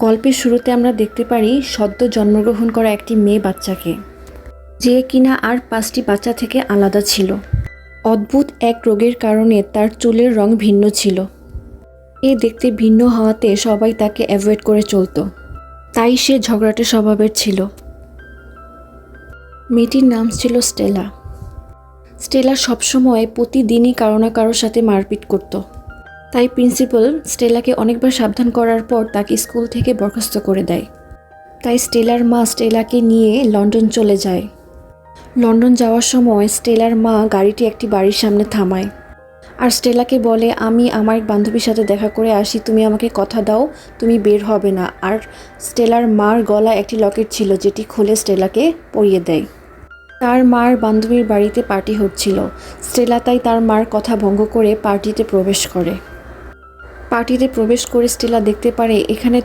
গল্পের শুরুতে আমরা দেখতে পারি সদ্য জন্মগ্রহণ করা একটি মেয়ে বাচ্চাকে, যে কিনা আর 5টি বাচ্চা থেকে আলাদা ছিল। অদ্ভুত এক রোগের কারণে তার চুলের রং ভিন্ন ছিল। এ দেখতে ভিন্ন হওয়াতে সবাই তাকে অ্যাভয়েড করে চলত, তাই সে ঝগড়াটে স্বভাবের ছিল। মেয়েটির নাম ছিল স্টেলা। স্টেলা সবসময় প্রতিদিনই কারো না কারোর সাথে মারপিট করত। তাই প্রিন্সিপাল স্টেলাকে অনেকবার সাবধান করার পর তাকে স্কুল থেকে বরখাস্ত করে দেয়। তাই স্টেলার মা স্টেলাকে নিয়ে লন্ডন চলে যায়। লন্ডন যাওয়ার সময় স্টেলার মা গাড়িটি একটি বাড়ির সামনে থামায় আর স্টেলাকে বলে, আমি আমার বান্ধবীর সাথে দেখা করে আসি, তুমি আমাকে কথা দাও তুমি বের হবে না। আর স্টেলার মার গলায় একটি লকেট ছিল, যেটি খুলে স্টেলাকে পরিয়ে দেয়। তার মার বান্ধবীর বাড়িতে পার্টি হচ্ছিল। স্টেলা তাই তার মার কথা ভঙ্গ করে পার্টিতে প্রবেশ করে। স্টেলা দেখতে পারে এখানে তো